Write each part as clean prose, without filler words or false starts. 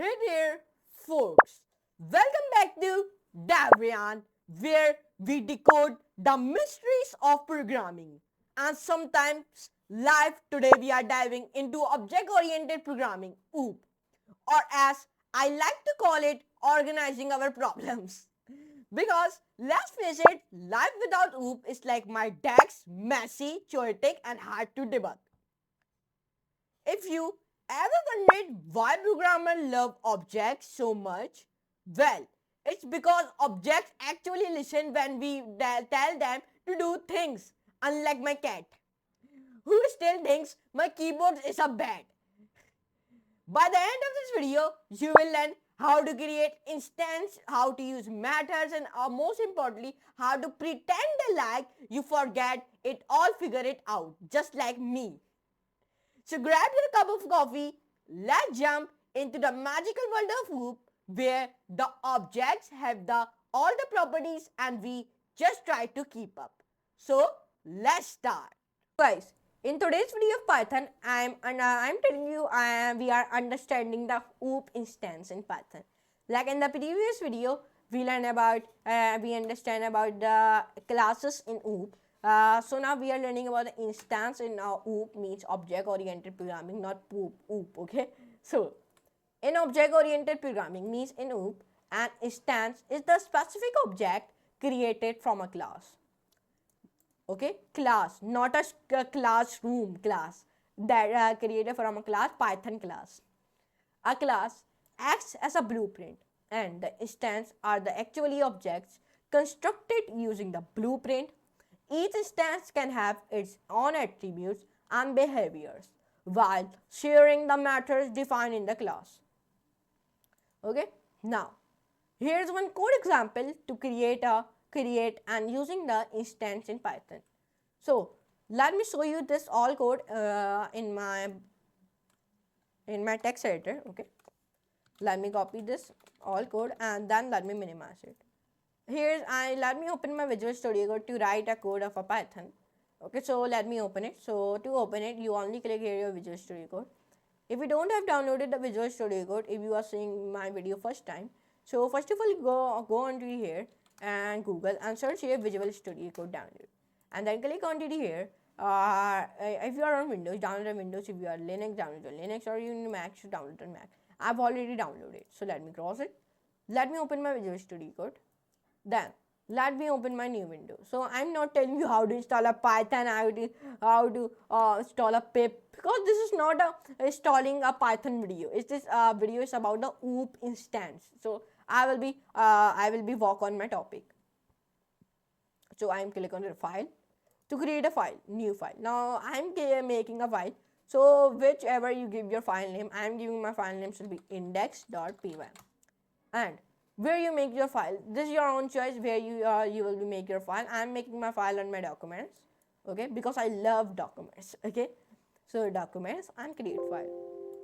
Hey there, folks. Welcome back to Rayyan, where we decode the mysteries of programming. And sometimes, live today, we are diving into object oriented programming, OOP, or as I like to call it, organizing our problems. Because let's face it, life without OOP is like my decks, messy, chaotic, and hard to debug. If you ever wondered why programmers love objects so much, well, it's because objects actually listen when we tell them to do things, unlike my cat, who still thinks my keyboard is a bat. By the end of this video, you will learn how to create instance, how to use methods, and most importantly, how to pretend like you forget it all, figure it out, just like me. So grab your cup of coffee, let's jump into the magical world of OOP where the objects have all the properties and we just try to keep up. So let's start. Guys, in today's video of Python, I'm telling you we are understanding the OOP instance in Python. Like in the previous video, we understand about the classes in OOP. So now we are learning about the instance in OOP, means object oriented programming, not OOP. Okay, so in object oriented programming means in OOP, an instance is the specific object created from a class. Okay, class, not a classroom class that created from a class, Python class. A class acts as a blueprint and the instance are the actually objects constructed using the blueprint. Each instance can have its own attributes and behaviors while sharing the methods defined in the class. Okay, now here's one code example to create and using the instance in Python. So let me show you this all code in my text editor. Okay, let me copy this all code and then let me minimize it. Let me open my Visual Studio Code to write a code of a Python. Okay, so let me open it. So to open it, you only click here your Visual Studio Code. If you don't have downloaded the Visual Studio Code, if you are seeing my video first time, so first of all go onto here and Google and search here Visual Studio Code download, and then click onto here. If you are on Windows, download on Windows. If you are Linux, download on Linux, or you on Mac, download on Mac. I've already downloaded, so let me cross it. Let me open my Visual Studio Code. Then let me open my new window. So I'm not telling you how to install a Python, how to install a pip, because this is not installing a Python video. This video is about the OOP instance. So I will be walk on my topic. So I'm click on the file to create a file, new file. Now I'm making a file. So whichever you give your file name, I'm giving my file name should be index.py. And where you make your file, this is your own choice where you will make your file. I'm making my file on my documents, okay, because I love documents. Okay, so documents and create file.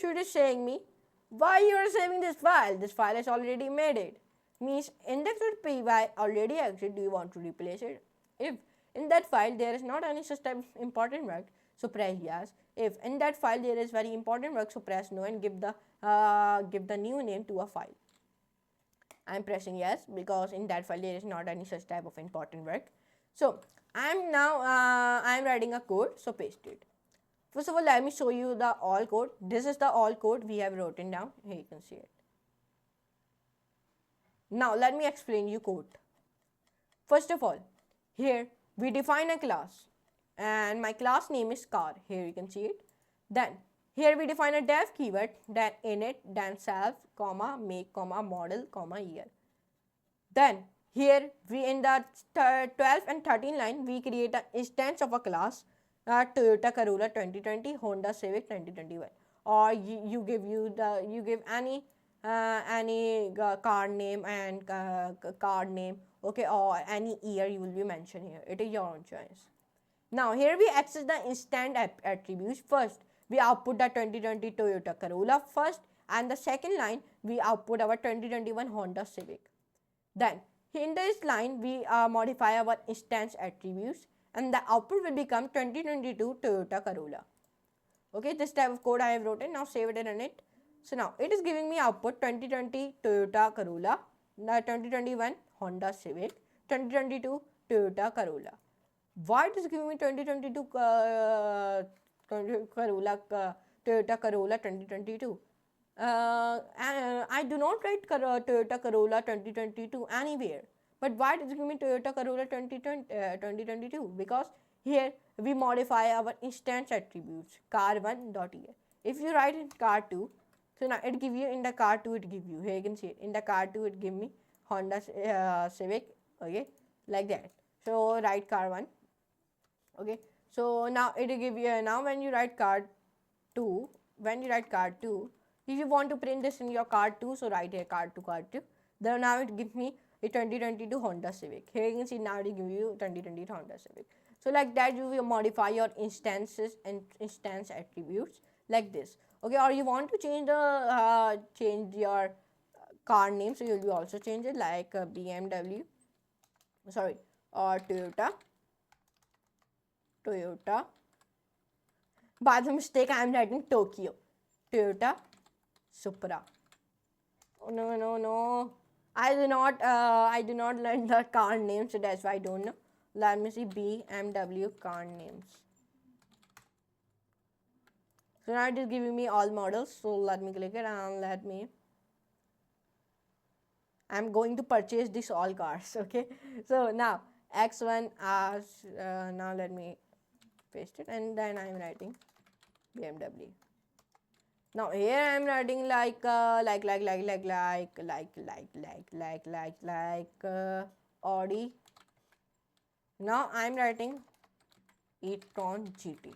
Should is saying me why you are saving this file? This file is already made it. Means index.py already exists. Do you want to replace it? If in that file there is not any such type of important work, so press yes. If in that file there is very important work, so press no and give the new name to a file. I'm pressing yes because in that file there is not any such type of important work. So I'm writing a code, so paste it. First of all, let me show you the all code. This is the all code we have written down. Here you can see it. Now let me explain you code. First of all, here we define a class and my class name is car. Here you can see it. Then here we define a def keyword, then init, then self, comma, make, comma, model, comma, year. Then here we in the 12 and 13 line we create an instance of a class Toyota Corolla 2020, Honda Civic 2021, or you give any car name and car name, okay, or any year you will be mentioned here. It is your own choice. Now here we access the instant attributes. First we output the 2020 Toyota Corolla first, and the second line we output our 2021 Honda Civic. Then in this line we modify our instance attributes and the output will become 2022 Toyota Corolla. Okay, this type of code I have written. Now save it and run it. So now it is giving me output 2020 Toyota Corolla, 2021 Honda Civic, 2022 Toyota Corolla. Why it is giving me 2022 Corolla, Toyota Corolla 2022? I do not write Toyota Corolla 2022 anywhere. But why it is giving me Toyota Corolla 2022? Because here we modify our instance attributes car1.here. If you write in car2, so now it give you in the car2, it give you, here you can see it, in the car2 it give me Honda Civic, okay, like that. So write car1, okay. So now it will give you, now when you write car2, if you want to print this in your car2, so write here car2. Then now it gives me a 2022 Honda Civic. Here you can see now it will give you 2020 Honda Civic. So like that you will modify your instances and instance attributes like this, okay. Or you want to change the change your car name, so you will also change it like BMW, sorry, or Toyota. By the mistake I am writing Tokyo, Toyota Supra. Oh no, I do not learn the car name, so that's why I don't know. Let me see BMW car names. So now it is giving me all models, so let me click it and I'm going to purchase this all cars, okay. So now X1 now let me paste it, and then I'm writing BMW. Now here I'm writing like Audi. Now I'm writing e-tron GT.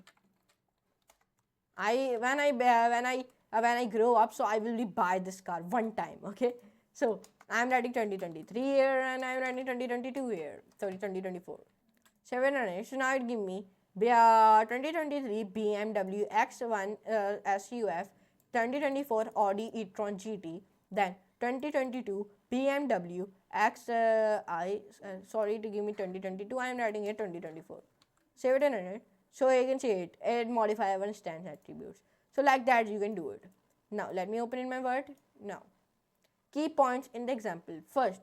When I grow up, so I will buy this car one time, okay. So I'm writing 2023 here, and I'm writing 2022 here, sorry 2024. 700. So now it give me 2023 BMW X1 SUF, 2024 Audi e-tron GT, then 2022 BMW sorry to give me 2022, I am writing here 2024. 700. So you can see it modify our instance attributes. So like that you can do it. Now let me open in my Word. Now key points in the example. First,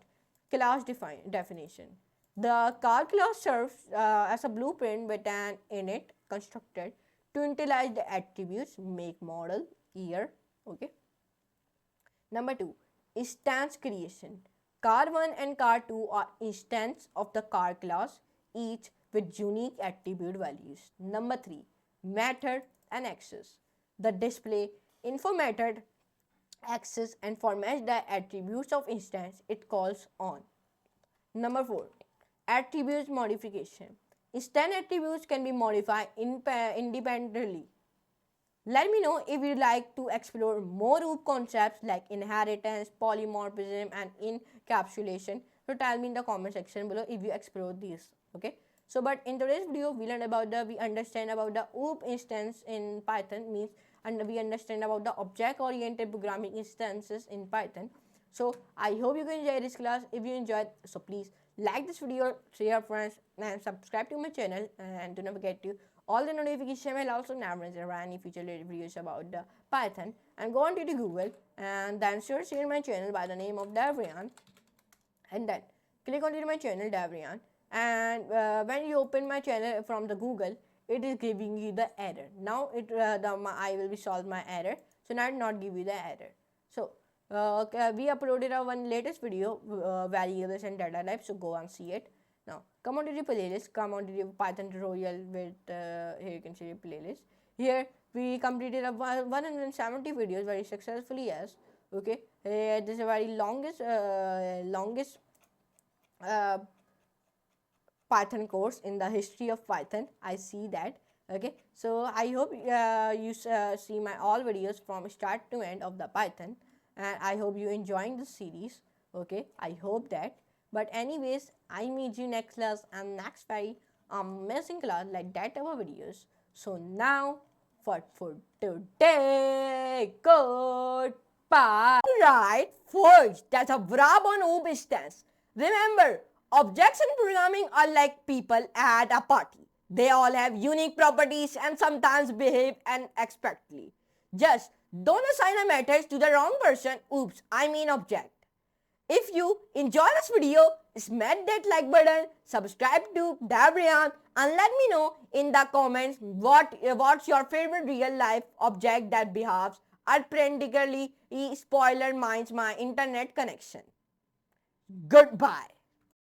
class definition. The car class serves as a blueprint with an init constructed to initialize the attributes make, model, year, okay. Number 2, instance creation. Car1 and car2 are instances of the car class, each with unique attribute values. Number 3, method and access. The display info method access and formats the attributes of instance it calls on. Number 4, attributes modification. Instance attributes can be modified independently. Let me know if you'd like to explore more root concepts like inheritance, polymorphism, and encapsulation. So tell me in the comment section below if you explore these, okay. So but in today's video we understand about the OOP instance in Python, means, and we understand about the object oriented programming instances in Python. So I hope you can enjoy this class. If you enjoyed, so please like this video, share your friends, and subscribe to my channel, and do not forget to all the notification will also never miss any future related videos about the Python. And go on to the Google and then search in my channel by the name of Rayyan, and then click on to my channel Rayyan. And when you open my channel from the Google, it is giving you the error. Now I will be solve my error. So now it not give you the error. So we uploaded our one latest video, variables and data types. So go and see it. Now come on to the playlist. Come on to the Python tutorial with here you can see the playlist. Here we completed 170 videos very successfully. Yes, okay. This is a very longest Python course in the history of Python. I see that. Okay, so I hope you see my all videos from start to end of the Python, and I hope you enjoying this series. Okay, I hope that. But anyways, I meet you next class and next very amazing class like that our videos. So now for today, goodbye. Right, first, that's a verb on OOP instance. Remember, objects in programming are like people at a party. They all have unique properties and sometimes behave unexpectedly. Just Don't assign a method to the wrong person. Oops, I mean object. If you enjoy this video, smash that like button, subscribe to Rayyan, and let me know in the comments what's your favorite real life object that behaves authentically spoiler minds my internet connection. Goodbye.